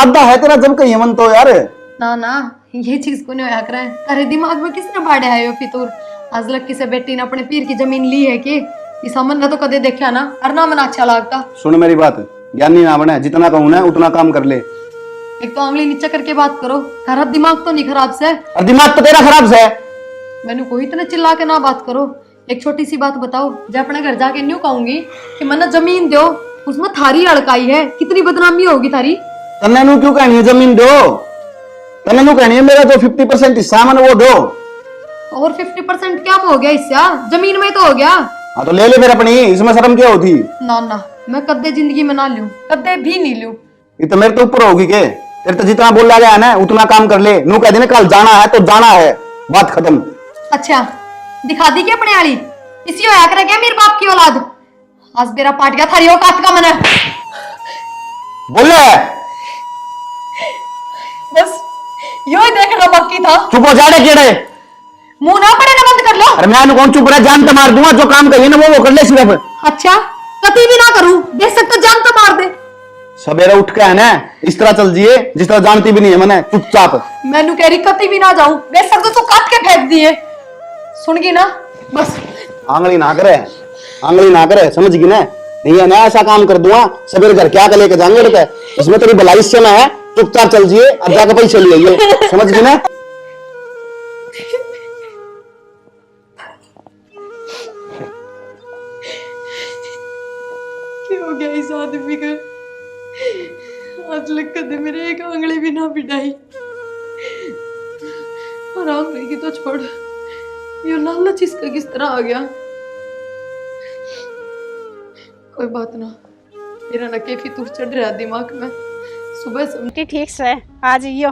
आधा है तेरा जब कहीं मन तो यार। ना ना ये चीज को नहीं होया करे। तेरे दिमाग में किसने बाड़े है यो फितूर? आज लक्की से बेटी ने अपने पीर की जमीन ली है कि इस अमन ने तो कदे देखा ना, और ना मन अच्छा लगता। सुन मेरी बात, ज्ञानी ना बने, जितना कहूं ना उतना काम कर ले। एक तो आंगली नीचे करके बात करो, तेरा दिमाग तो नहीं खराब से? और दिमाग तो तेरा खराब से है। मैंने कोई इतने चिल्ला के ना बात करो। एक छोटी सी बात बताओ, जब अपने घर जाके न्यू कहूंगी कि मैंने जमीन दो, उसमें थारी अड़काई है, कितनी बदनामी होगी थारी। तन्ने नु क्यों कहनी है जमीन दो? तन्ने नु कहनी है मेरा जो 50% हिस्सा मन वो दो। और 50% क्या हो गया हिस्सा? जमीन में तो हो गया। हाँ तो ले ले फिर अपनी, इसमें शर्म क्या होती? ना ना मैं कदे जिंदगी में ना लूं, कदे भी नहीं लूं। ये तो मेरे तो ऊपर होगी के? तेरे तो जितना बोला गया है ना उतना काम कर ले। नू कह देने कल जाना है तो जाना है, बात खत्म। अच्छा दिखा दी क्या अपने वाली? इसी होया करे क्या मेरे बाप की औलाद? आज मेरा पाट गया थारी औकात का मन है। बोले बस यो ही देखना बाकी था। चुप हो जा रे केड़े। मुंह ना पड़े ना बंद कर लो। अरे मैं कौन चुप रहा, जान तो मार दूंगा। जो काम कहिए ना वो कर ले सिर्फ। अच्छा कति भी ना करूं, देख सकते जान तो मार दे। सवेरे उठ के है ना इस तरह चल जिए जिस तरह जानती भी नहीं है मैंने, चुपचाप। मैनू कह रही कति भी ना जाऊं, देख सकते तो काट के फेंक दिए। सुन गई ना? बस आंगली ना करे, आंगली ना करे, समझ गई ना? नहीं है ना ऐसा काम कर दूंगा सवेरे घर क्या लेके जाएंगे रुपए, इसमें तेरी भलाई से में है। चुपचाप चल जिए, अब जाकर पैसे ले आइए, समझ गई ना? क्या हो गया इस आदमी का? आज लग कदे मेरे एक आंगली भी ना बिठाई। और आंगली की तो छोड़, ये लालच इसका किस तरह आ गया? कोई बात ना, मेरा ना कैफी तूर चढ़ रहा दिमाग में। सुबह से ठीक से आ जाइयो,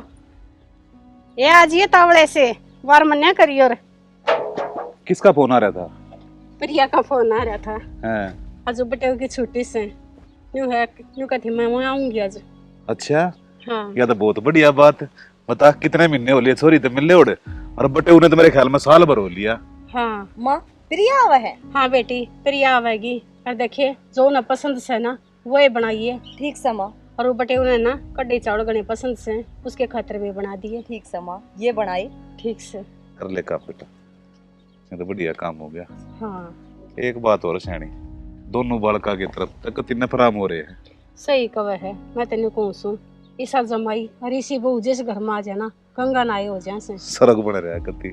ये आ जाइए तावड़े से वार मन्या करियो। किसका फोन आ रहा था? प्रिया का फोन आ रहा था। हैं? आज बटेव की छुट्टी से यूं है, यूं कहती मैं वहां आऊंगी आज। अच्छा हाँ यह तो बहुत बढ़िया बात। बता कितने महीने हो लिए छोरी तो मिलने उड़े, और बटे उन्हें तो मेरे ख्याल में साल भर हो लिया। हाँ माँ प्रिया आवा है? हाँ बेटी प्रिया आवेगी, और देखिए जो उन्हें पसंद से ना वो ही बनाइए। ठीक सा माँ। और वो बटे उन्हें ना कड्डी चावल गणे पसंद से, उसके खातिर भी बना दिए। ठीक सा माँ, ये बनाए ठीक से। कर ले का बेटा, ये तो बढ़िया काम हो गया। हाँ एक बात और सैनी, दोनों बालका की तरफ तक तीन फराम हो रहे हैं। सही कवे है, मैं तेन कहूँ सू ईसा जमाई और इसी बहू जिस घर में आ जाना गंगा नाये हो जाए से सड़क बन रहा कति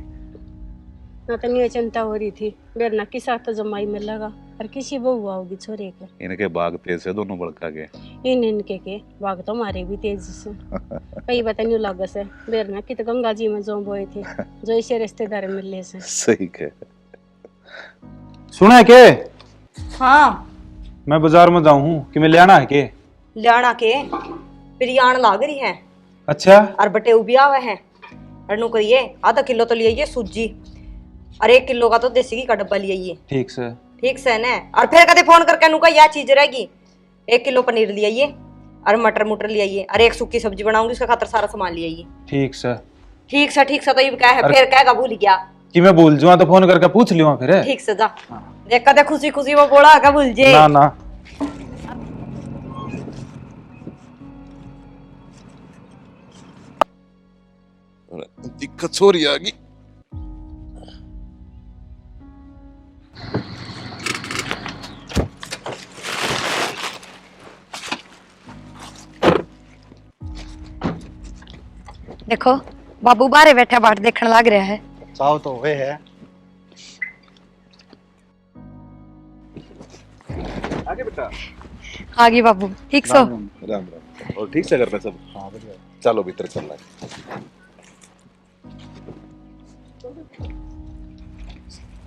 ना तो ये चिंता हो रही थी मेरे ना किसा तो जमाई मिलेगा और किसी बहू आओगी छोरे के। इनके बाग तेज है दोनों बड़का के। इनके के बाग तो हमारे भी तेज से कई बात नहीं लगे से मेरे ना कित गंगा जी में जो बोए थे जो इसे रिश्तेदार मिलने से। सही के सुना के? हाँ मैं बाजार में जाऊं हूँ कि मैं लेना है के? लियाना के प्रियाण लाग रही है। अच्छा और बटे भी आवे है। और नु करिए आधा किलो तो लिए सूजी, और 1 किलो का तो देसी घी का डब्बा लिए। ठीक से। ठीक से ना? और फिर कदे फोन करके नु का यह चीज रहेगी। 1 किलो पनीर ले आइए, और मटर मुटर ले आइए, और 1 सूखी सब्जी बनाऊंगी उसका खातर सारा सामान ले आइए। ठीक से। ठीक से तो ये क्या है? फिर क्या भूल गया कि मैं भूल जाऊँ तो फोन करके पूछ लियो फिर। ठीक से जा देख कदे खुशी खुशी वो बोला क्या भूल जे ना ना दिक्कत छोरी आ गई। देखो बाबू बारे बैठा बाट देखने लग रहा है। चाव तो हुए है। आगे बेटा। आगे बाबू ठीक सो? राम राम। और ठीक से घर पे सब? हाँ बढ़िया। चलो भीतर चल रहा है।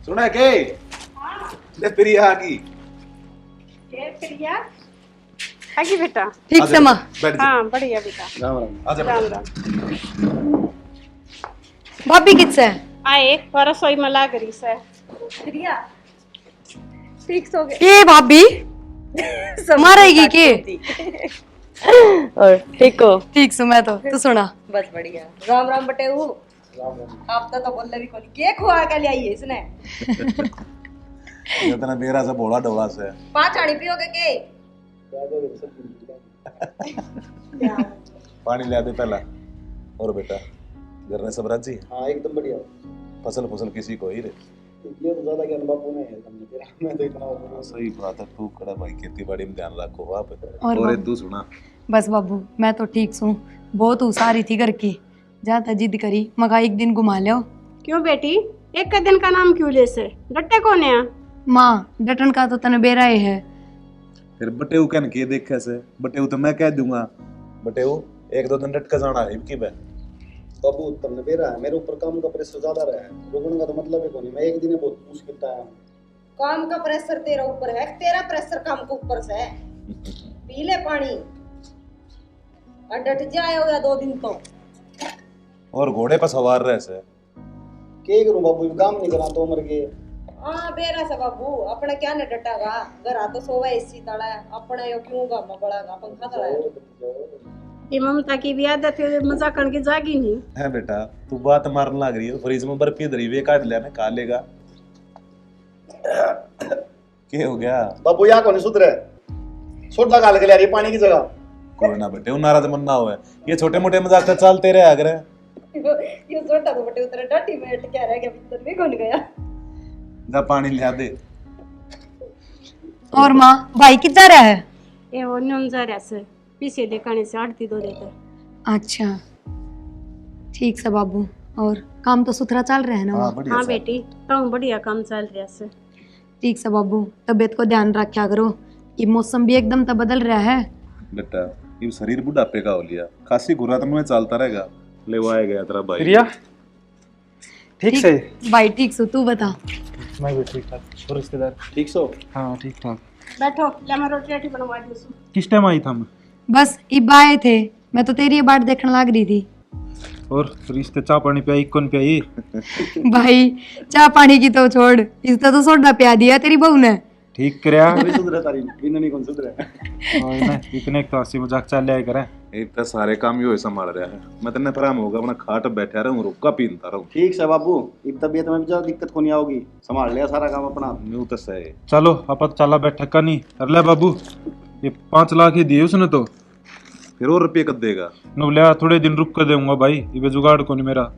सुना के? ले प्रिया आ गई। के प्रिया आगे बेटा? ठीक से माँ? बैठ जा। हाँ बढ़िया बेटा। राम राम। आजा राम बेटा। राम। भाभी किससे? आए और रसोई में लाग रही से। प्रिया ठीक सो गए? ये भाभी मारेगी के? और ठीक हो? ठीक सो मैं तो तू सुना। बस बढ़िया। राम राम बटे आप तो बोल रही कोनी के खुआ के ले आई है इसने। ये तना मेरा से भोला डोला से 5 आनी पियोगे के? पानी ले दे पहला। और बेटा घर में सब राजी? हाँ एकदम बढ़िया। फसल फसल किसी को ही रे? ये तो ज्यादा ज्ञान बापू ने है, तुमने तेरा मैं तो इतना सही बात है, तू कड़ा भाई खेती बाड़ी में ध्यान रखो आप। और और बाबू? तू सुना, बस बाबू मैं तो ठीक हूँ, बहुत उसारी थी घर की, जाता जिद करी मगा एक दिन घुमा लो। क्यों बेटी, एक का दिन का नाम क्यों ले से? डट्टे कौन है? माँ डटन का तो तने बेरा ही है। फिर बटेऊ कहन के देखे से, बटेऊ तो मैं कह दूंगा। बटेऊ एक दो दिन डट का जाना है की बे। बाबू तुमने बेरा है, मेरे ऊपर काम का प्रेशर ज्यादा रहा है, रुकने का तो मतलब ही कोई नहीं। मैं एक दिन है बहुत मुश्किल था। काम का प्रेशर तेरा ऊपर है, तेरा प्रेशर काम के ऊपर से है। पी ले पानी और डट जाए या 2 दिन तो। और घोड़े पर सवार रहे से क्या करूं बाबू, काम नहीं करा तो मर गए। हाँ बेरा सा बाबू, अपने क्या ने डटागा, घर आ तो सोवा एसी तड़ा है, अपने यो क्यों गामा बड़ागा, पंखा तड़ा है। ये ममता की भी आदत है, मजाक करके जागी नहीं है बेटा। तू बात मारने लग रही है, फ्रिज में बर्फी धरी वे काट लिया, खा लेगा। क्या हो गया बाबू? यहाँ कौन सुधरे, सोडा गाल के ले रही पानी की जगह। कोई ना बेटे, नाराज मन ना हुआ, ये छोटे मोटे मजाक तो चलते रहे अगर। ये छोटा तो बटे उतरे डटी में क्या रह गया, भीतर भी घुल गया। जा पानी ले दे। और माँ भाई किधर है? ये वो न्यून जा रहा से पीछे लेकाने से आड़ती दो देते। अच्छा ठीक से बाबू, और काम तो सुथरा चल रहा है ना? हाँ बढ़िया हाँ सा। बेटी तो बढ़िया काम चल रहा से। ठीक से बाबू, तबीयत को ध्यान रखा करो, ये मौसम भी एकदम तो बदल रहा है। बेटा ये शरीर बुढ़ापे का हो लिया, खांसी घुरा तो में चलता रहेगा। ले वो आया गया तेरा भाई। प्रिया ठीक से? भाई ठीक सो, तू बता। मैं भी ठीक ठाक। और रिश्तेदार ठीक सो? हाँ ठीक ठाक। बैठो, ले मैं रोटी रोटी बनवा दूँ। किस टाइम आई था मैं? बस इब आए थे, मैं तो तेरी ये बाट देखने लग रही थी। और रिश्ते चाह पानी पियाई कौन पियाई? भाई चाय पानी की तो छोड़, इसका तो सोडा पिया दिया तेरी बहू ने। ठीक करया। नहीं सुधरे तारी, इन नहीं कौन सुधरे। और ना इतने तो हंसी मजाक चल लिया करे। एक तो सारे काम यो संभाल रहा है, मैं तेने फराम होगा अपना खाट बैठा रहूं, रुका पीनता रहूं। ठीक है बाबू, इब तबीयत में भी ज्यादा दिक्कत को नहीं आओगी, संभाल लिया सारा काम अपना। न्यू तो सही। चलो अपन चला बैठक का नहीं। अरे बाबू ये 5 लाख ही दिए उसने तो। फिर और रुपये कब देगा? नो लिया, थोड़े दिन रुक कर दूंगा भाई, ये जुगाड़ को नहीं मेरा।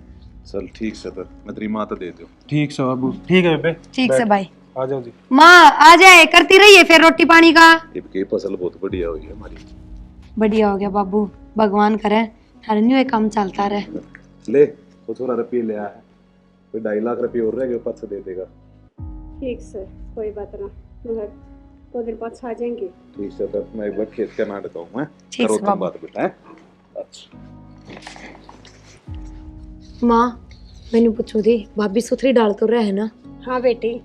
चल ठीक से, तो मैं तेरी माँ तो दे दूं। ठीक से बाबू, ठीक है बे। ठीक से भाई। आ जाओ जी। माँ आ जाए, करती रहिए फिर रोटी पानी का। इब की फसल बहुत बढ़िया हुई है हमारी। बढ़िया हो गया बाबू, भगवान करे हर न्यू ये काम चलता रहे। ले तो थोड़ा रुपये ले आया है, कोई 2.5 लाख रुपये और रह गए, ऊपर से दे देगा। ठीक से, कोई बात ना, मगर 2 दिन बाद आ जाएंगे। ठीक है, तो मैं एक बार खेत का नाटक हूँ मैं। ठीक करो से तुम बाबू। बात बेटा। हैं? अच्छा माँ मैंने पूछो थी, भाभी सुथरी डाल तो रहे है ना? हाँ बेटी,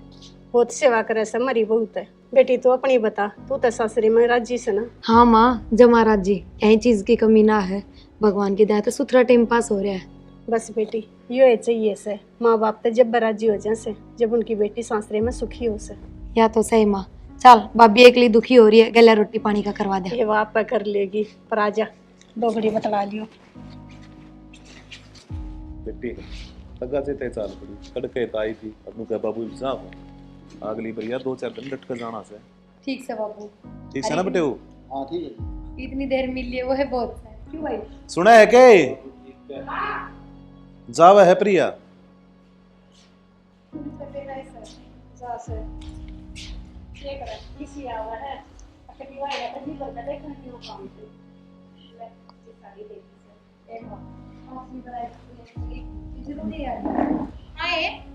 बहुत सेवा करे से मरी बहुत है। बेटी तू अपनी बता, तू तो सासरी में राजी से ना? हाँ माँ, जब महाराज जी यही चीज की कमी ना है, भगवान की दया तो सुथरा टाइम पास हो रहा है। बस बेटी यो है चाहिए से, माँ बाप तो जब राजी हो जाए से, जब उनकी बेटी सासरे में सुखी हो से। या तो सही माँ। चल भाभी एकली दुखी हो रही है, गला रोटी पानी का करवा दे। ये वो आप कर लेगी, पर आजा 2 घड़ी बतला लियो। बेटी तगा से ते चाल पड़ी, कड़के तो आई थी, अब नुका बाबू साहब अगली बढ़िया 2-4 दिन लटक जाना से। ठीक से बाबू। ठीक है ना बेटे? वो हाँ ठीक है। इतनी देर मिल लिए वो है बहुत है। क्यों भाई? सुना है के जावा है प्रिया?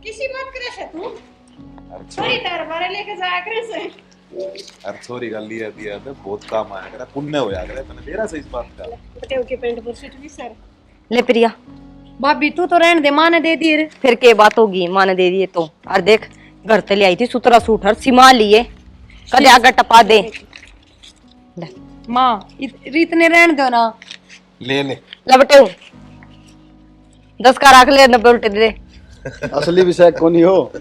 किसी बात करे से तू अरे छोरी तार बारे लेके जाया करे से। अरे छोरी का लिया दिया तो बहुत काम आया करे, पुण्य होया करे, तने तेरा से इस बात का। बटेव की पेंट पर सीट भी सर। ले प्रिया, भाभी तू तो रहने दे, माँ ने दे दी रे। फिर के बात होगी, माँ ने दे दिए तो। और देख घर ते ले आई थी सुतरा सूट, हर सिमा लिए, कदे आगे टपा दे। ले माँ इतने रहने दो ना। ले ले ले बटे 10 का रख ले, 90 उल्टे दे। असली विषय कोनी हो,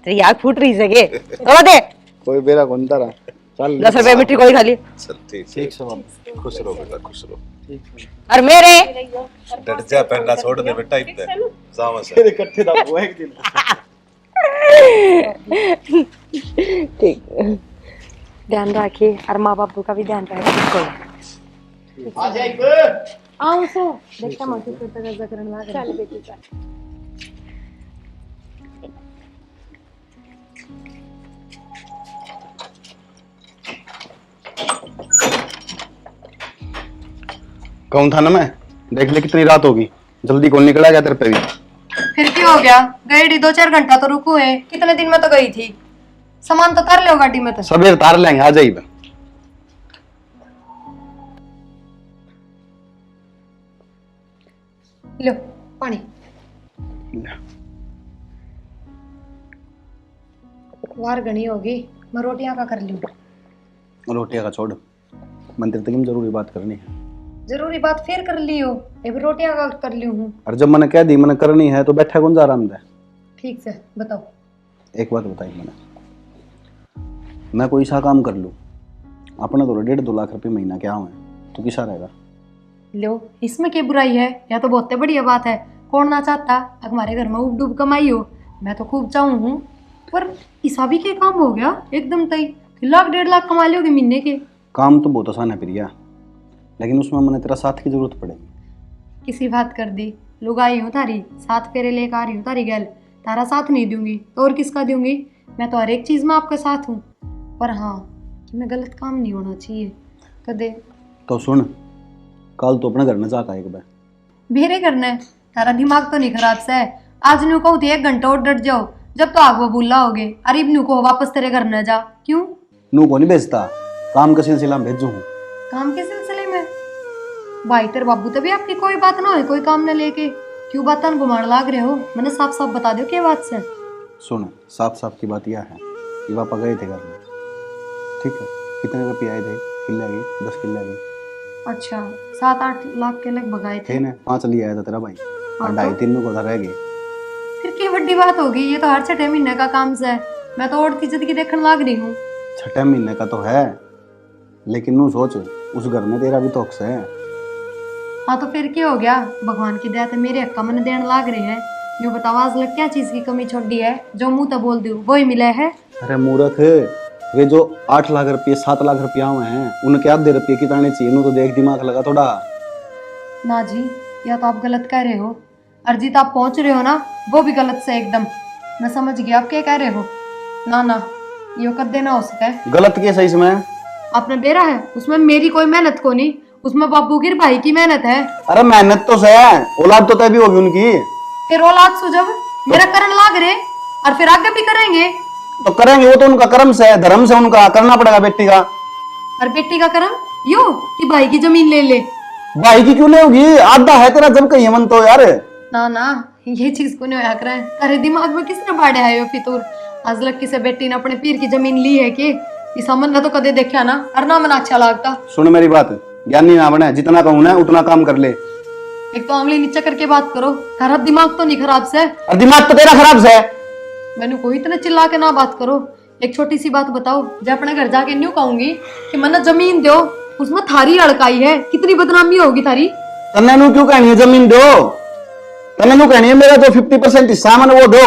तेरी आग फूट रही जगे तो दे। कोई बेरा कौन तारा। चल 10 रुपए मिट्टी कोई खाली। चल ठीक ठीक से बाबू। खुश रहो बेटा, खुश रहो। और मेरे डट जा, पहला छोड़ दे बेटा, इतने जावा से तेरे इकट्ठे दा वो एक दिन। ठीक, ध्यान रखिए और माँ बापू का भी ध्यान रखिए। आ जाइए। आऊं से देखता मां के पेट का जकरन लाग रहा चल बेटी चल। कहूँ था ना मैं, देख ले कितनी रात होगी, जल्दी कौन निकला क्या तेरे पे भी। फिर क्या हो गया? गई 2-4 घंटा तो रुको है, कितने दिन में तो गई थी। सामान तो तार लो गाड़ी में तो। सवेरे तार लेंगे, आ जाइए। लो पानी। वार गणी होगी, मैं रोटियां का कर लूं। रोटियां का छोड़, मंदिर तक में जरूरी बात करनी है। जरूरी बात फिर कर लियो, अब रोटियां का कर ली हूँ। और जब मैंने कह दी मैंने करनी है तो बैठा कौन जा रहा है। ठीक से बताओ। एक बात बताई मैं कोई सा काम कर लूँ, अपना तो 1.5-2 लाख रुपए महीना क्या हुआ है, तो किसा रहेगा। लो इसमें क्या बुराई है, या तो बहुत बढ़िया बात है। कौन ना चाहता हमारे घर में उब डूब कमाई हो, मैं तो खूब चाहूँ हूँ। पर ऐसा भी क्या काम हो गया एकदम तय 1-1.5 लाख कमा लोगे महीने के। काम तो बहुत आसान है प्रिया, लेकिन उसमें मैंने तेरा साथ की जरूरत पड़ेगी। किसी बात कर दी, लोग आई हूँ थारी, 7 फेरे लेकर आ रही हूँ तारी गैल, तारा साथ नहीं दूंगी तो और किसका दूंगी। मैं तो हर एक चीज में आपके साथ हूँ, पर हाँ कि मैं गलत काम नहीं होना चाहिए कदे। तो सुन, कल तो अपने घर में जाकर एक बार मेरे करना है, तारा दिमाग तो नहीं खराब सा है। आज न्यू कहूँ 1 घंटा और डट जाओ, जब तो आग वो बुला होगे। अरे न्यू को वापस तेरे घर न जा, क्यों? नू को नहीं भेजता, काम के सिलसिला में भेजू हूँ। काम के सिलसिले में? भाई तेरे बाबू तभी आपकी कोई बात ना हो, कोई काम न लेके क्यों बात घुमाने लाग रहे हो? मैंने साफ साफ बता दो क्या बात से। सुन, साफ साफ की बात यह है कि पापा गए थे घर में, ठीक है। कितने रुपये आए थे? किले आए, 10 किले आए। अच्छा 7-8 लाख के लगभग आए थे ना, 5 लिए आया था तेरा भाई, और हाँ 2.5-3 को रह गए। फिर क्या बड़ी बात होगी, ये तो हर 6 महीने का काम से है। मैं तो और की जिंदगी देखने लाग रही हूँ। 6 महीने का तो है, लेकिन नू सोच उस घर में तेरा भी तो हक है। हाँ तो फिर क्या हो गया, भगवान की दया से मेरे हक्का मन देने लाग रहे हैं। यूँ बताओ आज लग क्या चीज की कमी छोड़ दी है, जो मुंह तो बोल दूँ वही मिला है। अरे मूर्ख, वे जो 8 लाख रुपये 7 लाख रुपया हुए हैं, उनके आधे रुपये कितने चाहिए, नू तो देख दिमाग लगा थोड़ा। ना जी, या तो आप गलत कह रहे हो, अर्जित आप पहुंच रहे हो ना वो भी गलत से एकदम। मैं समझ गया आप क्या कह रहे हो। ना ना, ये कद ना हो सके। गलत कैसे इसमें? आपने बेरा है, उसमें मेरी कोई मेहनत को नहीं, उसमें बाबू की भाई की मेहनत है। अरे मेहनत तो है, औलाद तो तय भी होगी उनकी। फिर औलाद सो जब मेरा करण लाग रहे और फिर आगे भी करेंगे तो करेंगे, वो तो उनका कर्म से है, धर्म से उनका करना पड़ेगा बेटी का। और बेटी का कर्म यो कि भाई की जमीन ले ले। भाई की क्यों ले होगी, आधा है तेरा जब कहीं मन तो यार। ना ना, ये चीज को नहीं होया करे, तारे दिमाग में किसने बाढ़े है यो फितूर। आज लग किसे बेटी ने अपने पीर की जमीन ली है कि इस अमन ने तो कदे देखा ना, और ना मन अच्छा लगता। सुन मेरी बात, ज्ञानी ना बने, जितना कहूँ ना उतना काम कर ले। एक तो आंगली नीचे करके बात करो, तारा दिमाग तो नहीं खराब से? और दिमाग तो तेरा खराब से है। मैंने कोई इतना चिल्ला के ना बात करो। एक छोटी सी बात बताओ, जब अपने घर जाके न्यू कहूंगी कि मैंने जमीन दो, उसमें थारी अड़काई है, कितनी बदनामी होगी थारी। तन्ने नू क्यों कहनी है जमीन दो? तन्ने नू कहनी है मेरा जो 50% हिस्सा मैंने वो दो।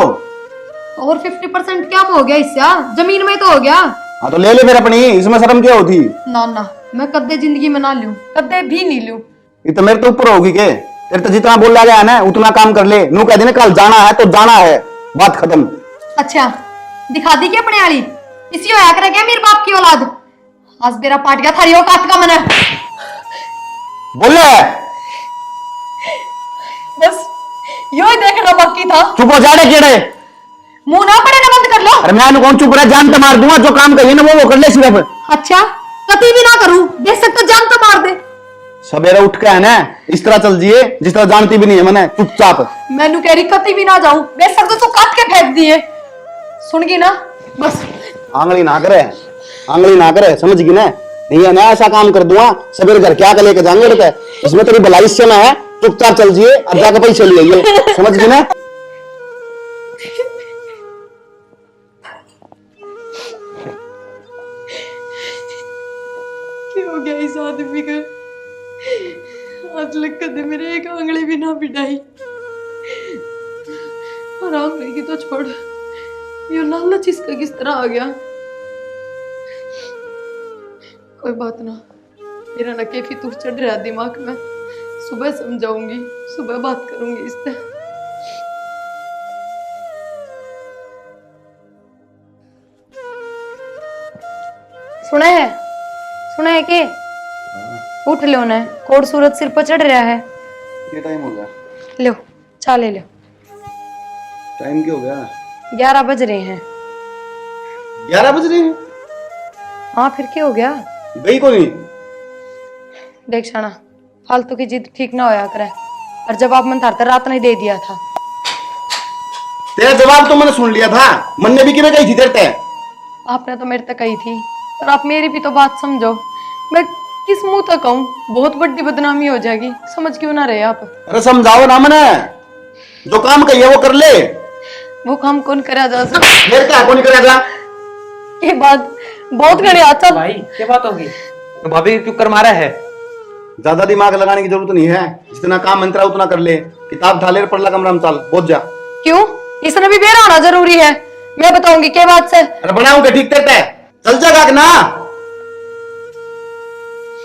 और 50% क्या हो गया हिस्सा, जमीन में तो हो गया। हाँ तो ले ले फिर अपनी, इसमें शर्म क्या होती? ना ना, मैं कद्दे जिंदगी में ना लूं, कद्दे भी नहीं लूं। ये तो मेरे तो ऊपर होगी के, तेरे तो जितना बोला गया है ना उतना काम कर ले। नू कह देना कल जाना है तो जाना है, बात खत्म। अच्छा दिखा दी क्या अपने वाली, इसी होया करे क्या मेरे बाप की औलाद। आज मेरा पाट गया थारी औकात का मन। बोले बस यो ही देखना बाकी था। चुप हो जाने केड़े, मुंह ना पड़े ना बंद कर लो। अरे मैं कौन चुप रहा, जान तो मार दूंगा, जो काम करिए ना वो कर ले सिर्फ। अच्छा कभी भी ना करूं, देख सकते जान तो मार दे। सवेरे उठ के है ना इस तरह चल जिए जिस तरह जानती भी नहीं है मैंने, चुपचाप। मैनू कह रही कभी भी ना जाऊं, देख सकते तो काट के फेंक दिए। सुन गई ना, बस आंगली ना करे, आंगली ना करे, समझ गई ना? नहीं है ना ऐसा काम कर दूंगा, सवेरे घर क्या लेके जाएंगे रुपए, इसमें तेरी भलाई से में है, चुपचाप चल जिए और जाकर पैसे ले आइए, समझ गई ना? क्या हो गया इस आदमी का, आज लग कदे मेरे एक आंगली भी ना पिटाई। और आंगली की तो छोड़, ये लालच इसका किस तरह आ गया। कोई बात ना, मेरा ना कैफी तूर चढ़ रहा दिमाग में, सुबह समझाऊंगी, सुबह बात करूंगी इससे। सुना है के उठ लो ना, कोड सूरज सिर पर चढ़ रहा है। ये टाइम हो गया? लो चाय ले लो। टाइम क्या हो गया? 11 बज रहे हैं। 11 बज रहे हैं? हाँ फिर क्या हो गया? गई को नहीं? देख शाना, फालतू की जिद ठीक ना होया करे। और जवाब मन था रात नहीं दे दिया था। तेरा जवाब तो मैंने सुन लिया था। मन ने भी कि गई थी तेरे ते। आपने तो मेरे तक कही थी, पर आप मेरी भी तो बात समझो। मैं किस मुंह तक कहूँ? बहुत बड़ी बदनामी हो जाएगी, समझ क्यों ना रहे आप? अरे समझाओ ना मैंने, जो काम कहिए वो कर ले। वो काम कौन करा जा सकता? फिर क्या कौन करेगा? ये बात बहुत घड़ी आता भाई क्या बात होगी? तो भाभी क्यों कर मारा है? ज्यादा दिमाग लगाने की जरूरत नहीं है, जितना काम मंत्रा उतना कर ले। किताब ढाले पढ़ ला, कमरा में चल, पहुंच जा। क्यों? इसने भी बेरा होना जरूरी है? मैं बताऊंगी क्या बात से। अरे बनाऊंगा ठीक तेरे, चल जाएगा ना।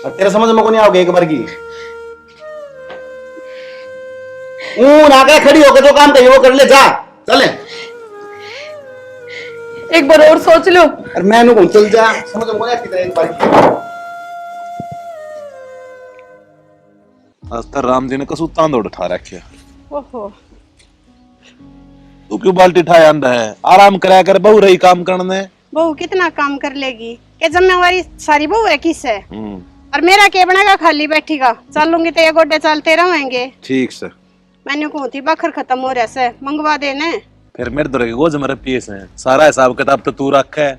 और तेरे समझ में को नहीं आओगे एक बार की। ना के खड़ी होकर जो काम कहिए वो कर ले, जा चले। एक बार और सोच लो। अरे मैं नु चल जा, समझ में को नहीं आती एक बार की। आज तक राम जी ने कसू तांदोड़ उठा रखे। ओहो, तू क्यों बाल्टी उठाया आंदा है? आराम कराया कर, बहू रही काम करने। बहू कितना काम कर लेगी? क्या जिम्मेवारी सारी बहू है किस है? और मेरा क्या बनेगा? खाली बैठेगा? चलूंगी तो ये गोड्डे चलते रहेंगे। ठीक से। मैंने कहूँ थी बखर खत्म हो रहा से, मंगवा देने। फिर मेरे दर के गोज मेरे पीस है, सारा हिसाब किताब तो तू रख है,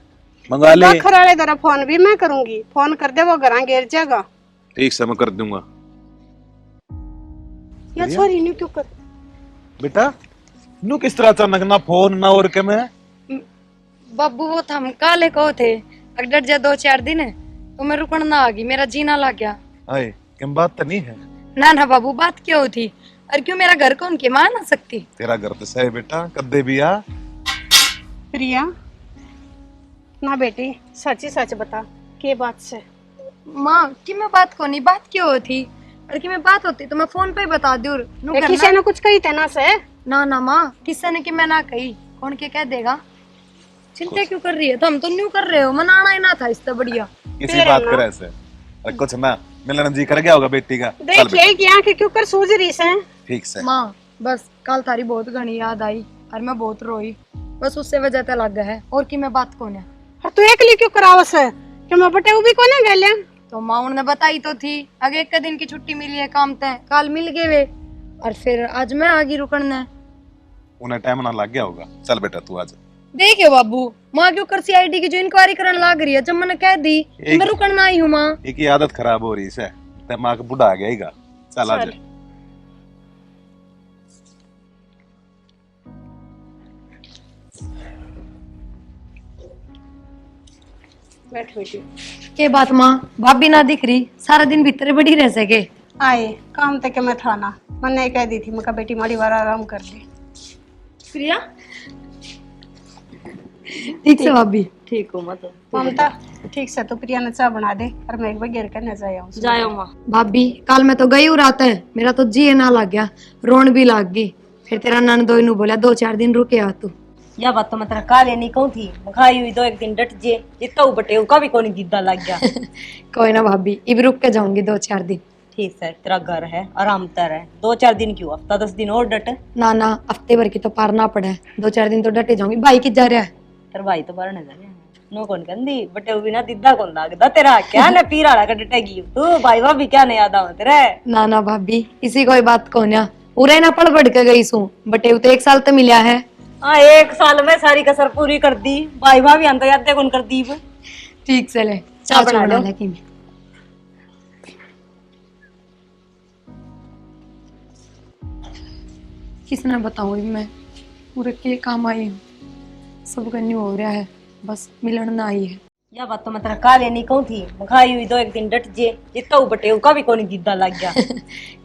मंगा ले। बखर वाले दरा फोन भी मैं करूंगी, फोन कर दे वो घर गिर जाएगा। ठीक से मैं कर दूंगा। या छोरी न्यू क्यों कर? बेटा नू किस तरह अचानक ना फोन ना और के मैं? बाबू वो था, हम काले को थे, अगर जा 2-4 दिन तो मैं रुकन ना आ गई, मेरा जीना लग गया। आए किम बात तो नहीं है? ना ना बाबू, बात क्यों होती? और क्यों मेरा घर कौन के मान आ सकती? तेरा घर तो सही बेटा, कद्दे भी आ। प्रिया ना बेटी, सच ही सच बता, के बात से? माँ कि मैं बात को नहीं, बात क्यों होती? और कि मैं बात होती तो मैं फोन पे बता दूं। किसी ने कुछ कही थे ना से? ना ना माँ, किसी ने कि मैं ना कही, कौन के कह देगा? चिंता क्यों कर रही है? तो हम तो न्यू कर रहे हो, मनाना ही ना था इससे बढ़िया। किसी बात करे ऐसे? अरे कुछ ना, मिलन जी कर गया होगा बेटी का। देखिए कि आंखें क्यों कर सूझ रही से? ठीक से। माँ बस कल थारी बहुत घनी याद आई और मैं बहुत रोई, बस उससे वजह से लग गया है, और की मैं बात कौन है? और तू एकली क्यों करावस है? कि मैं बटे भी कोने गलिया? तो माँ उन्होंने बताई तो थी, आगे 1 दिन की छुट्टी मिली है काम ते, कल मिल गए वे, और फिर आज मैं आगे रुकना। उन्हें टाइम ना लग गया होगा। चल बेटा तू आज। देखियो बाबू, माँ क्यों कर सीआईडी की जो इंक्वायरी करने लग रही है, जब मैंने कह दी कि मैं रुकन ना आई हूँ। माँ एक ही आदत खराब हो रही है, ते माँ का बुढ़ा आ गया। चल आज। बैठ बेटी। के बात माँ, भाभी ना दिख रही, सारा दिन भीतर बड़ी रह सके। आए काम तक मैं था ना, मैंने कह दी थी मैं कहा बेटी माड़ी बार आराम कर ले। प्रिया ठीक से भाभी? ठीक हो मत ममता, ठीक से तो प्रिया ने चाय बना दे और मैं एक बार घेर करने जाया माँ। भाभी कल मैं तो गई हूँ रात है, मेरा तो जी ना लग गया, रोन भी लग गई। फिर तेरा ननदोई नु बोला 2-4 दिन रुके आ तू। या बात तो मैं तेरा काले नहीं कहूँ थी, खाई हुई 2-1 दिन डट जे, जितना बटे उसका भी कोनी दीदा लग गया। कोई ना भाभी, इब रुक के जाऊंगी 2-4 दिन। ठीक है, तेरा घर है, आराम तर है। 2-4 दिन क्यों, हफ्ता 10 दिन और डट। ना ना, हफ्ते भर की तो पार ना पड़े, 2-4 दिन तो डटे जाऊंगी। भाई किस जा रहा है? तेरा भाई तो बाहर नजर है, नो कौन कंदी बटे बिना दीदा कौन लागदा तेरा, क्या ना पीर वाला का डटेगी तू? भाई भाभी क्या नहीं याद आवा तेरे? ना ना भाभी, इसी कोई बात को ना, उरे ना पढ़ बढ़ के गई सू, बटे तो 1 साल तो मिला है। हाँ 1 साल में सारी कसर पूरी कर दी, भाई भाभी अंत याद कौन कर दी? ठीक से ले, चाय बना लो। लेकिन किसने बताऊं मैं, पूरे के काम आई हूँ, सब करनी हो रहा है, बस मिलन ना आई है। या बात तो मैं तेरा काले नहीं कहूँ थी, खाई हुई 2-1 दिन डट जे, जितना बटे उसका भी कोनी दीदा लग गया।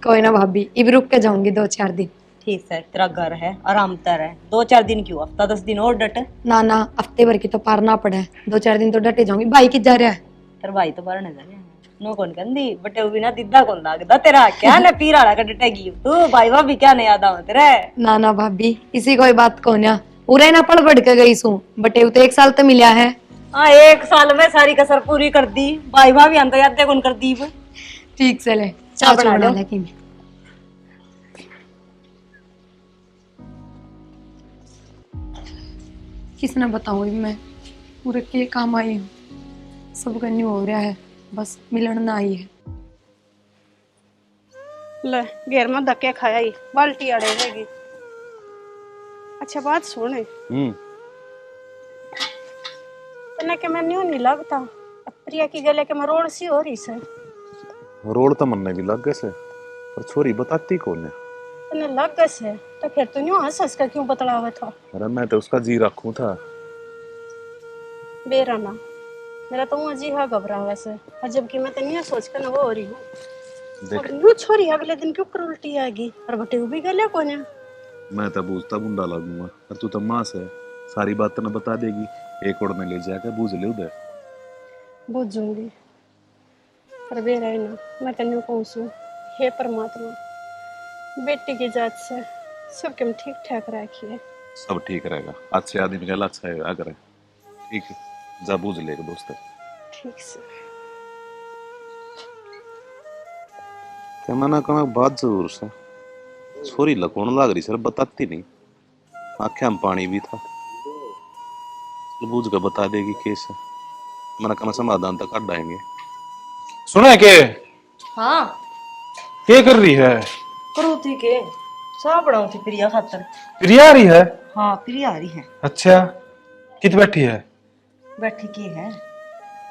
कोई ना भाभी, इब रुक के जाऊंगी 2-4 दिन। ठीक है, तेरा घर है, आराम तर है। 2-4 दिन क्यों, हफ्ता 10 दिन और डट। ना ना, हफ्ते भर की तो पार ना पड़े, 2-4 दिन तो डटे जाऊंगी। भाई किस जा रहा है? तेरा भाई तो बाहर नजर है, नो कौन कंदी बटे वो बिना दिद्दा कौन लागदा तेरा क्या न पीराड़ा का डटेगी तू भाई भाभी क्या नहीं याद आवे तेरे। ना ना भाभी इसी कोई बात को ना उरे ना पड़ बढ़ के गई सू बटे वो तो 1 साल तो मिला है। हाँ 1 साल में सारी कसर पूरी कर दी भाई भाभी हम तो याद कौन कर दी। ठीक से ले चाय बना बना लो। लेकिन किसने बताऊं अभी मैं पूरे के काम आई हूँ सब करनी हो रहा है बस मिलन ना आई है। ले घेर में धक्के खाया ही बाल्टी अड़े रहेगी। अच्छा बात सुन तने के मैं न्यू नहीं लगता अब प्रिया की गले के मैं रोड सी हो रही से रोड तो मन भी लग गए से पर छोरी बताती कौन है। तने लग गए से तो फिर तू न्यू हंस हंस कर क्यों बतलावा था। अरे मैं तो उसका जी रखूं था। बेरा ना मेरा तो वहाँ जी हाँ घबरा वैसे और जबकि मैं तनिया सोच कर ना वो हो रही हूँ देख और न्यू छोरी अगले दिन क्यों कर उल्टी आएगी और बटे वो भी गले कौन है। मैं तो बूझता बुंडा लगूंगा पर तू तो मां से सारी बात न बता देगी। एक और में ले जाकर बूझ ले उधर। बूझूंगी पर बेरा है ना मैं तन्यू कहूँ हे परमात्मा बेटी की जात से सबके हम ठीक ठाक रखिए। सब ठीक रहेगा अच्छे आदमी का अच्छा है अगर ठीक है जा बूझ लेगा दोस्त। ठीक से क्या मना करना बात जरूर से छोरी लकोण लाग रही सर बताती नहीं आंखें में पानी भी था बूझ कर बता देगी केस मना करना समाधान तक काट आएंगे। सुना के हाँ क्या कर रही है? करो थी के सा बनाऊ थी प्रिया खातर। प्रिया आ रही है? हाँ प्रिया आ रही है। अच्छा कित बैठी है? बैठी की है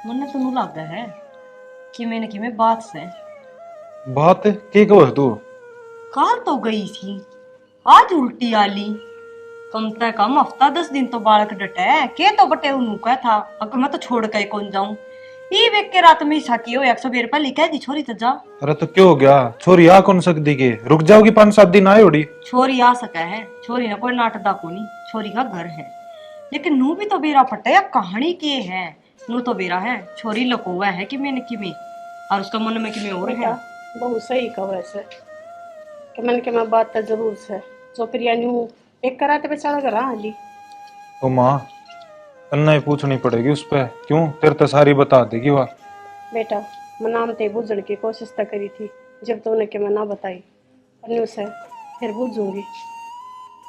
मन तो नु लगा है कि मैंने कि मैं बात से बात के कहो तू? कार तो गई थी आज उल्टी आली कम से कम हफ्ता 10 दिन तो बालक डटे के तो बटे उन्हों का था अगर मैं तो छोड़ के कौन जाऊं ये वेख के रात में ही साकी हो 100 रुपया लिखा दी छोरी तो जा। अरे तो क्यों हो गया? छोरी आ कौन सकती के रुक जाओगी 5-7 दिन आए होड़ी। छोरी आ सका है छोरी ना कोई नाटदा को नहीं छोरी का घर है लेकिन नू भी तो बेरा फटे या कहानी के है नू तो बेरा है छोरी लकोवा है कि मैंने कि में और उसका मन में कि में और है। बहुत सही कहो वैसे कि मन के मैं बात तो जरूर से जो प्रिया न्यू एक कराते बेचारा घर आली तो माँ अन्ना ही पूछनी पड़ेगी उस पर क्यों तेरे तो सारी बता देगी वह। बेटा मैं नाम ते बुझने की कोशिश तो करी थी जब तो उन्हें के मैं ना बताई और न्यू से फिर बुझूंगी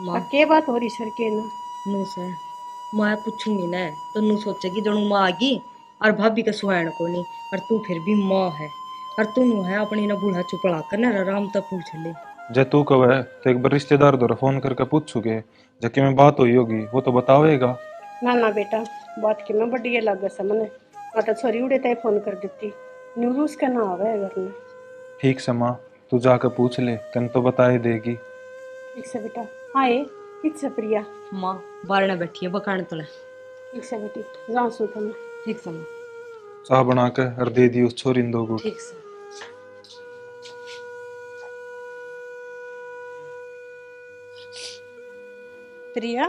माँ के बात हो रही सर के ना नू से मैं पूछूंगी ना तो नू सोचेगी जणू माँ आगी और भाभी का सुहान को नहीं और तू फिर भी माँ है और तू नू है अपनी ना बूढ़ा चुपड़ा कर ना आराम तक पूछ ले जे तू कब है तो एक बार रिश्तेदार द्वारा फोन करके पूछूगे जबकि में बात हुई होगी वो तो बतावेगा। ना ना बेटा बात की मैं बड़ी लग गया मने मैं तो छोरी उड़े तय फोन कर देती न्यू रूस का ना आवे घर में। ठीक से माँ तू जाकर पूछ ले तेन तो बता ही देगी। ठीक से बेटा हाँ ये ठीक से प्रिया माँ बारने बैठी है बकाने तले। ठीक से बेटी जाऊँ सू तुम्हें ठीक से माँ चाह बना के और दे दी उस छोरी दो को। ठीक से प्रिया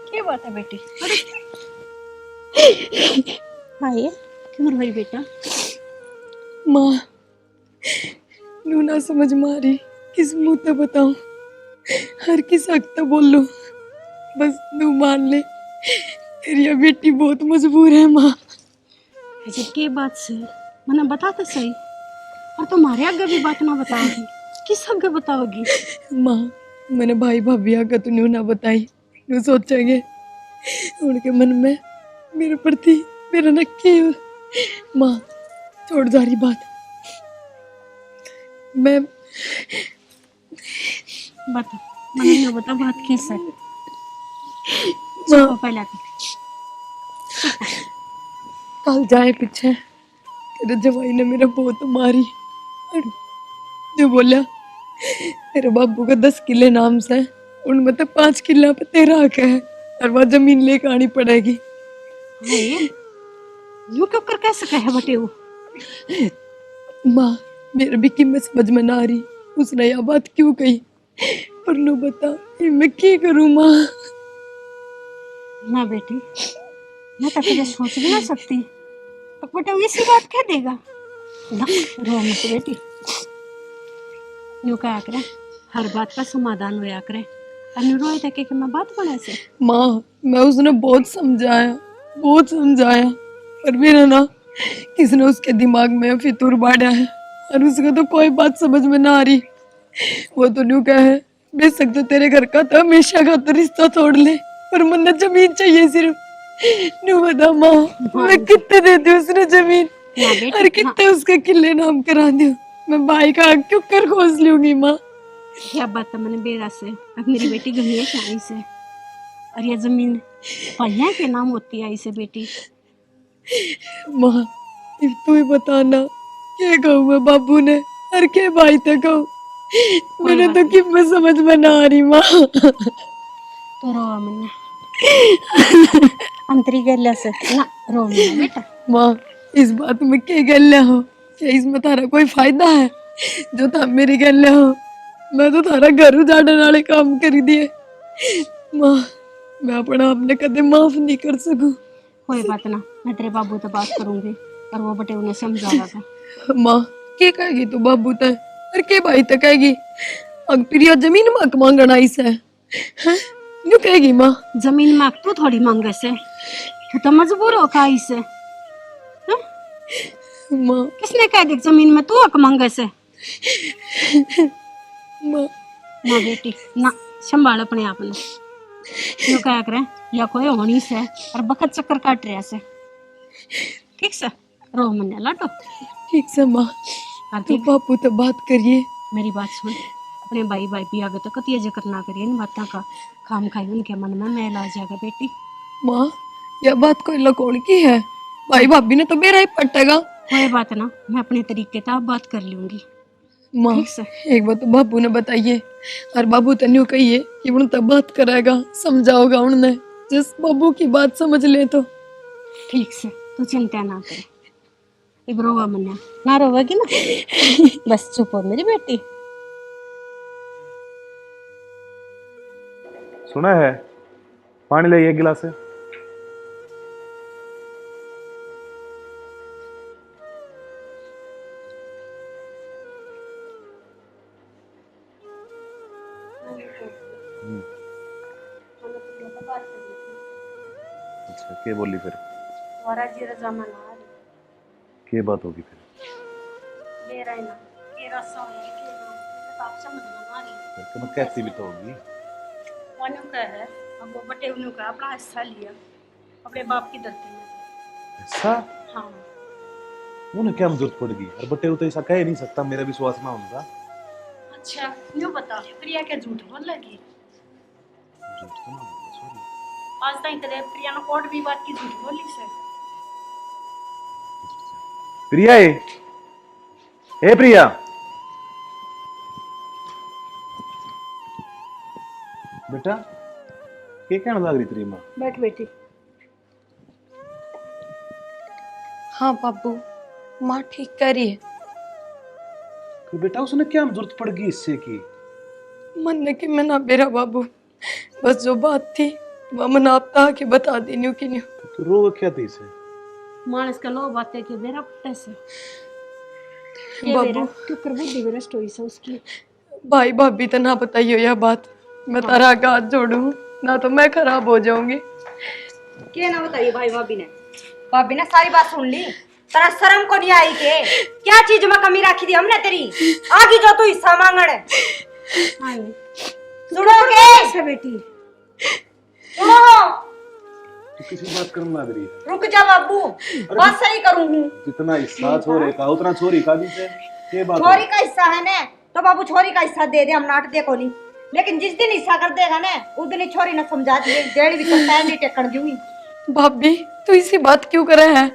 क्या बात है बेटी हाँ ये क्यों रोई बेटा। माँ नू ना समझ मारी किस मुंह से बताऊं हर किस हक बोल लो बस नू मान ले तेरी ये बेटी बहुत मजबूर है माँ। जब के बात से मैंने बता तो सही और तुम्हारे आगे भी बात ना बताओगी किस आगे बताओगी। माँ मैंने भाई भाभी आगे तो न्यू ना बताई न्यू सोचेंगे उनके मन में मेरे प्रति मेरा नक्की माँ छोड़ जा रही बात मैं बता मैंने ना बता बात किस है चुप पहले कल जाए पीछे तेरे जवाई ने मेरा बहुत मारी और जो बोला तेरे बाबू का 10 किले नाम से उनमें तो 5 किला पे तेरा हक है और वह जमीन लेकर आनी पड़ेगी। यू क्यों कर कैसे कहे बटे वो माँ मेरे भी कीमत समझ में ना आ रही उसने यह बात क्यों कही पर नो बता ये मैं क्या करूँ माँ। ना बेटी मैं तो तुझे सोच भी ना सकती बेटा इसी बात कह देगा ना, रो मत बेटी। यूं कहा करे हर बात का समाधान होया करे। अनुरोध है कि मैं बात बने से माँ मैं उसने बहुत समझाया पर मेरा ना किसने उसके दिमाग में फितूर बांधा है और उसको तो कोई बात समझ में ना आ रही। वो तो न्यू क्या है बेशक तो तेरे घर का तो हमेशा का तो रिश्ता तोड़ ले पर मन जमीन चाहिए सिर्फ। न्यू बता माँ मैं कितने दे दी उसने जमीन और कितने उसके किले नाम करा दियो। मैं भाई का हक क्यों कर खोज लूंगी माँ। क्या बात है मैंने बेरा से अब मेरी बेटी गई है शादी से और ये जमीन भैया के नाम होती है इसे बेटी। माँ तू ही बताना क्या कहूँ मैं बाबू ने और के भाई तक कहूँ मैंने तो कि मैं समझ में ना आ रही माँ। तो रो मैंने अंतरी गैला से ना रो मैंने बेटा। माँ इस बात में क्या गैल्या हो क्या इसमें तारा कोई फायदा है जो था मेरी गैल्या हो। मैं तो थारा घर उजाड़ने वाले काम कर दिए माँ मैं अपना आपने कदे माफ नहीं कर सकूं। कोई बात ना मैं तेरे बाबू से बात करूंगी और वो बटे उन्हें समझाएगा। माँ के कहेगी तू बाबू तक और के भाई तक कहेगी अग प्रिया जमीन मांग मांगना इसे हैं न्यू कहेगी माँ। जमीन मांग तू थोड़ी मांगे से तू तो मजबूर हो का इसे। माँ किसने कह दी जमीन में तू हक मांगे से। माँ ना बेटी ना संभाल अपने आप ने क्यों क्या करे या कोई होनी से और बखत चक्कर काट रहा से। ठीक से रो मन्ने लाटो ठीक से माँ तू बापू तो बात करिए। मेरी बात सुन अपने भाई भी आगे तो कतिया जिक्र ना करिए इन बातों का खाम खाई उनके मन में मैल आ जाएगा बेटी। माँ यह बात कोई लकोड़ की है भाई भाभी ने तो मेरा ही पटेगा। कोई बात ना मैं अपने तरीके से बात कर लूंगी। माँ एक बात तो बाबू ने बताइए और बाबू तन्यू कहिए कि उन तब बात कराएगा समझाओगा उन्हें जिस बाबू की बात समझ ले तो ठीक से तू चिंता ना करे। इब रोवा मन्ना ना रोवेगी ना बस चुप हो मेरी बेटी। सुना है पानी ले एक गिलास है। अच्छा क्या बोली फिर वराजी रजामन आ रही क्या बात होगी फिर ले रहे ना के रसा है के ना आप समझ में आ रही फिर तो मैं कहती भी तो होगी वानु का है अब वो बटे उन्हों का अपना हिस्सा लिया अपने बाप की धरती में। ऐसा हाँ उन्हें क्या जरूरत पड़ेगी और बटे तो ऐसा कह ही नहीं सकता मेरा विश्वास ना उनका। अच्छा न्यू बता प्रिया क्या झूठ बोल लगी। झूठ तो ना बोला सॉरी आज तक तेरे प्रिया ने कोर्ट भी बात की झूठ बोली से। प्रिया ए प्रिया बेटा क्या कहना लग रही तेरी माँ। बैठ बेटी। हाँ बाबू माँ ठीक करिए। तो बेटा उसने क्या जरूरत पड़ गई इससे की मन ने कि मैं ना मेरा बाबू बस जो बात थी वह मन आपता कि बता दी न्यू की न्यू। तो रो क्या थी इसे मानस का लो बातें के बेरा पट्टे से बाबू तू कर बुद्धि भ्रष्ट हुई से उसकी। भाई भाभी तो ना बताइयो यह बात मैं तारा आगे हाथ जोड़ू ना तो मैं खराब हो जाऊंगी। क्या ना बताइए भाभी ने सारी बात सुन ली तेरा शर्म को नहीं आई के क्या चीज में कमी रखी थी हमने तेरी आगे जो तू हिस्सा मांगण सुनोगे बेटी सुनो तो किसी बात करने लग रही है। रुक जा बाबू बात सही करूँ जितना हिस्सा छोरे का उतना छोरी का भी से ये बात छोरी का हिस्सा है ना तो बाबू छोरी का हिस्सा दे दे हम नाट दे को नहीं लेकिन जिस दिन हिस्सा कर देगा ना उस दिन छोरी ने समझा दिए डेढ़ भी करता है नहीं टेकन दूंगी। भाभी तू इसी बात क्यों करे है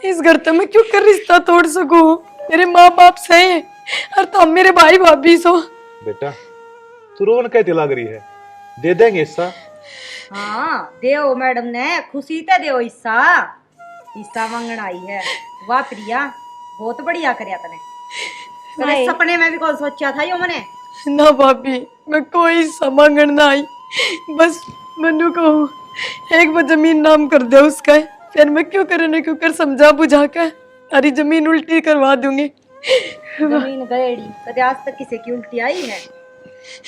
इस घर तो मैं क्यों कर रिश्ता तोड़ सकूं मेरे माँ बाप सही और तुम मेरे भाई भाभी सो। बेटा तू रोन कहती लग रही है दे देंगे हिस्सा। हाँ देओ मैडम ने खुशी ते देओ हिस्सा हिस्सा मांगण आई है। वाह प्रिया बहुत बढ़िया करया तने सपने में भी कौन सोचा था यो मैंने ना भाभी मैं कोई समंगण ना आई बस मनु को एक वो जमीन नाम कर दे उसका फिर मैं क्यों कर समझा बुझा कर सारी जमीन उल्टी करवा दूंगी। जमीन गएड़ी कदे आज तक किसी की उल्टी आई है?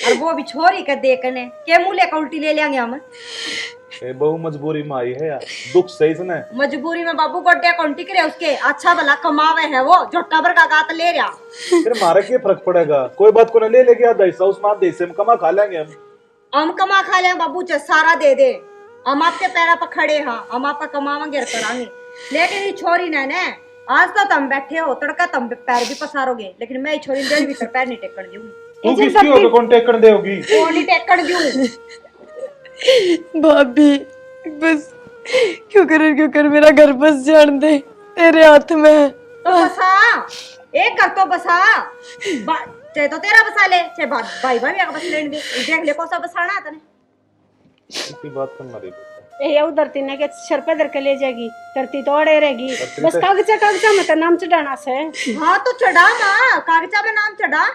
और वो भी छोरी के देखने के मुँह का उल्टी ले लेंगे हम। ए बहु मजबूरी में आई है यार, दुख सही सुने। मजबूरी में बाबू गोड्डे कौन टिक रहे उसके, अच्छा भला कमावे है वो, झोटा भर का गात ले रहा। फिर मारे के फर्क पड़ेगा, कोई बात को ना ले लेके आधा हिस्सा उसमें आधे हिस्से में कमा खा लेंगे हम कमा खा लेंगे बाबू, चाहे सारा दे दे, हम आपके पैरा पर खड़े हाँ, हम आपका कमावांगे और करांगे। लेकिन ये छोरी ने आज तो तुम बैठे हो तड़का तुम पैर भी पसारोगे, लेकिन मैं छोरी जेल भीतर पैर नहीं टेकन दूंगी। तू किसकी होगी, कौन टेकन देगी? कौन नहीं टेकन दूं? भाभी बस क्यों कर मेरा घर बस जान दे, तेरे हाथ में है। तो बसा एक घर तो बसा, चाहे तो तेरा बसा ले, चाहे भाई भाई का बस लेने दे, देख ले कौन सा बसाना है तने। इसकी बात करना रे ये उधर तीन के सर पे धर के ले जाएगी, धरती तो अड़े रहेगी। बस कागजा में तो नाम चढ़ाना से। हाँ तो चढ़ा माँ, कागजा में नाम चढ़ा।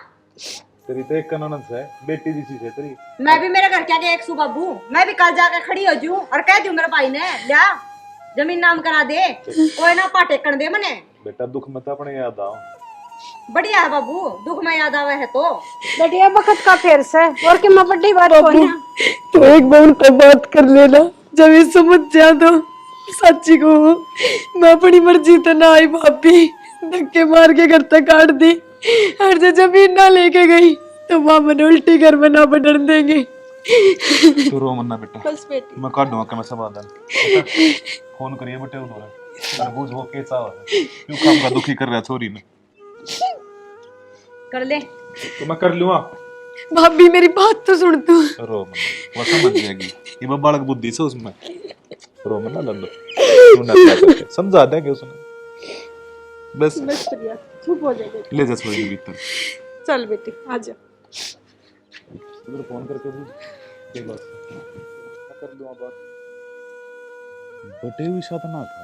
तेरी तो एक कानून है, बेटी जैसी है तेरी। मैं भी मेरे घर के आगे एक सुबाबू, मैं भी कल जाके खड़ी हो जूं और कह दूं मेरे भाई ने लिया जमीन नाम करा दे, कोई ना पाटे कर दे मने। बेटा दुख मत अपने याद आओ। बढ़िया है बाबू, दुख में याद आवे है तो बेटिया बखत का फेर से और कि मैं बड़ी बात को ना तो एक बार उल्टा बात कर लेना, जब ये समझ जा तो सच्ची को मैं अपनी मर्जी तो ना आई भाभी, धक्के मार के घर तक काट दी और जो जमीन ना लेके गई तो माँ मैंने उल्टी घर में ना बढ़न देंगे। तू रो मन्ना बेटा, बस बेटी मैं काट दूंगा मैं समाधान। फोन करिए बेटे उन्होंने बुझ वो कैसा हो क्यों काम का दुखी कर रहा छोरी ने। कर ले तो मैं कर लूंगा। भाभी मेरी बात तो सुन तू। रो मन्ना, वो समझ जाएगी, ये बालक बुद्धि से उसमें। रो मन्ना लल्लो, तू ना क्या करते, समझा देंगे उसने। बस बस प्रिया चुप हो जाए बेटी। ले जा छोरी के भीतर। चल बेटी आ जा। उधर फोन करके पूछ के बात कर दूंगा बात। बटे हुई साधना था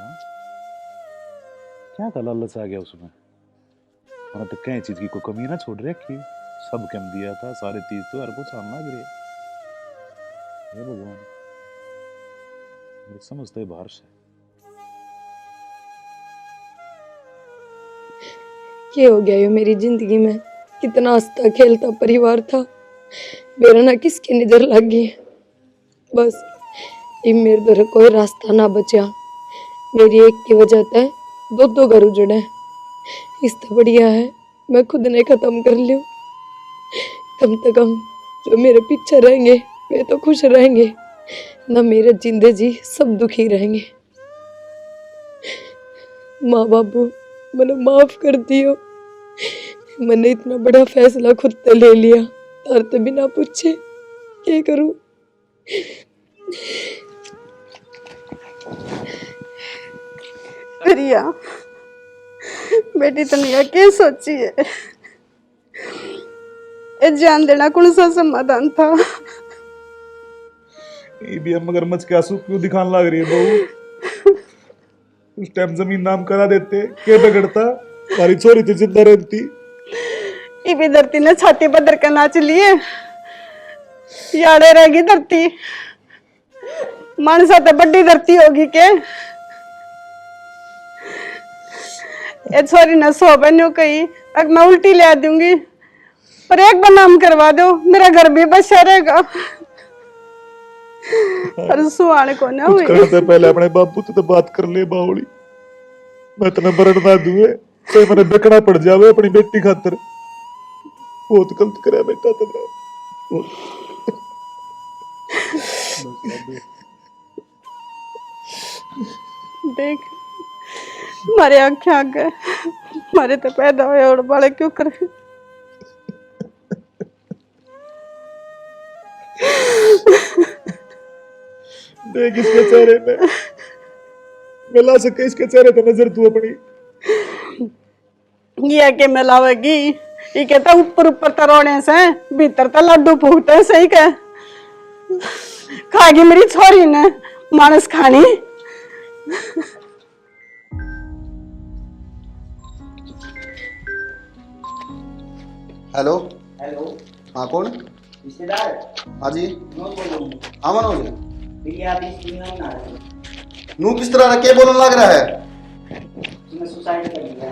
क्या था, लालच आ गया उसमें। मैंने तो कई चीज की कोई कमी ना छोड़ रखी, सब कम दिया था, सारे तीज तो हर को सामना गिरे। हे भगवान, मेरी समझ तो बाहर से। ये हो गया ये मेरी जिंदगी में, कितना हंसता खेलता परिवार था, मेरा ना किसकी नजर लग गई। बस ये मेरे द्वारा कोई रास्ता ना बचा, मेरी एक की वजह से दो घर उजड़े। इससे बढ़िया है मैं खुद ने खत्म कर लूं, कम से कम जो मेरे पीछे रहेंगे वे तो खुश रहेंगे, ना मेरे जिंदे जी सब दुखी रहेंगे। माँ बाबू मैंने माफ कर दियो, मैंने इतना बड़ा फैसला खुद से ले लिया, तारते बिना पूछे क्या करूं। प्रिया बेटी तनिया क्या सोची है, ये जान देना कौन सा समाधान था। ये भी हम मगरमच्छ के आंसू क्यों दिखाने लग रही है बहू। उस टाइम जमीन नाम करा देते क्या बिगड़ता, हमारी छोरी तो जिंदा रहती। ये भी धरती ने छाती पर धर के नाच लिए, याड़े रहेगी धरती, मानसा तो बड़ी धरती होगी के। ये छोरी ने सो बनो कही अब मैं उल्टी ले दूंगी, पर एक बार नाम करवा दो मेरा घर भी बचा रहेगा। पर सुहाने को ना हुई। करने से पहले अपने बापू तो बात कर ले बावली, मैं तुम्हें मरण ना दूए तो मैंने बेकना पड़ जावे अपनी बेटी खातर। बहुत गलत करे बेटा तुमने। देख मारे आंखें आगे मारे तो पैदा हुए और बड़े क्यों करे। देख इसके चेहरे में मिला सके, इसके चेहरे पे नजर तू अपनी। ये के मिलावेगी, ये कहता ऊपर ऊपर तरोड़े से भीतर तो लड्डू फूटते सही के खागी मेरी छोरी ने मानस खानी। हेलो हेलो, हाँ कौन? रिश्तेदार? हाँ जी, मैं बोल रहा हूँ। हाँ मनोज। मेरी आप इस दुनिया में ना रहे। नू किस तरह के बोलने लग रहा है? मैं सुसाइड कर लिया।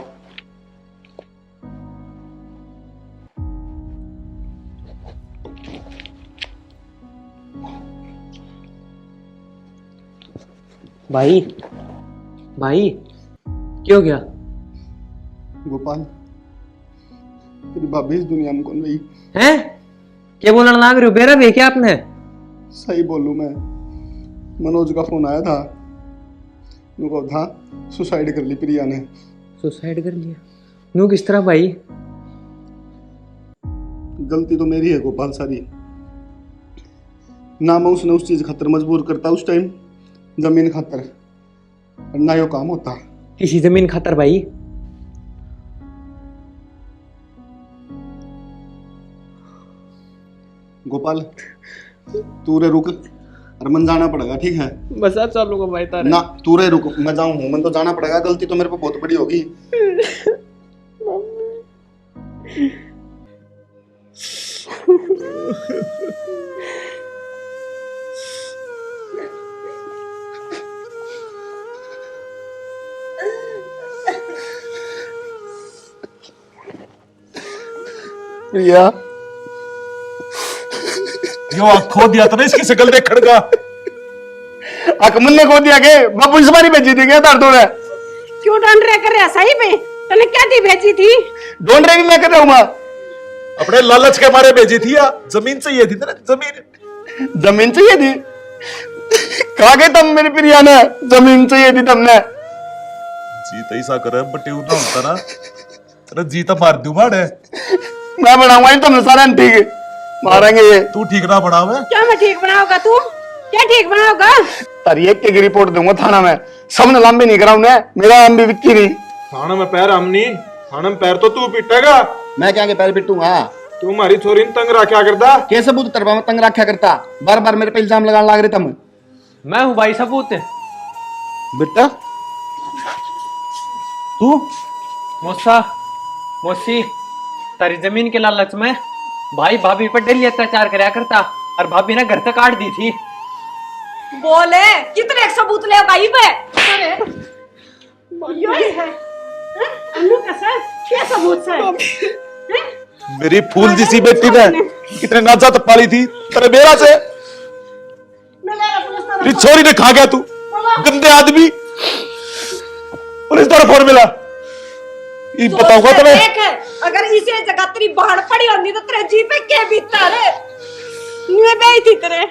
भाई भाई क्या हो गया? गोपाल, तेरी भाभी इस दुनिया में कौन रही? हैं? क्या बोलने लग रहे हो? बेरा भी क्या आपने? सही बोलूं मैं, मनोज का फोन आया था, उनको था सुसाइड कर ली प्रिया ने। सुसाइड कर लिया? नू किस तरह भाई? गलती तो मेरी है गोपाल सारी, ना मैं उसने उस चीज खातर मजबूर करता उस टाइम, जमीन खातर, और ना यो काम होता। किसी जमीन खातर भाई? गोपाल तू रे रुक, और मन जाना पड़ेगा, ठीक है? बस आ चलूंगा भाई तारे। ना तू रे रुक, मैं जाऊं हूं, मन तो जाना पड़ेगा, गलती तो मेरे पे बहुत बड़ी होगी। प्रिया, यो आँख खो दिया था ना इसकी शकल देख खड़का। अकमल ने खो दिया के बाबू इस बारी भेजी थी क्या तार तोड़े? क्यों ढूंढ रहे कर रहा सही में? तूने क्या दी भेजी थी? ढूंढ रही भी मैं कर रहा हूँ मां। अपने लालच के मारे भेजी थी या जमीन चाहिए थी ना? जमीन जमीन चाहिए थी? कहा गए तुम मेरी प्रिया ने? जमीन चाहिए थी तुमने? जीत ऐसा करे बटे ना होता ना तेरा जीता मार दूं मारे। मैं बनाऊंगा तुमने सारा ठीक मारेंगे ये। तू ठीक ना बनावे। क्या मैं ठीक बनाऊंगा? तू क्या ठीक बनाओगा? तारी एक की रिपोर्ट दूंगा थाना में, सबने लंबे नहीं कराऊं ने, मेरा नाम भी विक्की नहीं। थाना में पैर हमनी, थाना में पैर तो तू पिटेगा। मैं क्या के पैर पिटूंगा? तू हमारी छोरी ने तंग रखा करदा। के सबूत तरफा में तंग रखा करता? बार बार मेरे पे इल्जाम लगाने लग रहे तुम। मैं हूँ भाई सबूत। बेटा तू? मौसा मौसी तारी जमीन के लालच में भाई भाभी पर डेली अत्याचार कराया करता, और भाभी ने घर तक काट दी थी। बोले कितने सबूत ले भाई पे? यही है अन्नू का सर क्या सबूत है? मेरी फूल जैसी बेटी ने कितने नाजात पाली थी तेरे बेरा से। तेरी छोरी ने खा गया तू, गंदे आदमी। पुलिस द्वारा फोन मिला, ये बताऊंगा तुम्हें। देख अगर इसे जगह तेरी बाढ़ पड़ी होती तो तेरे जी पे क्या बीतता रे? मैं गई थी तेरे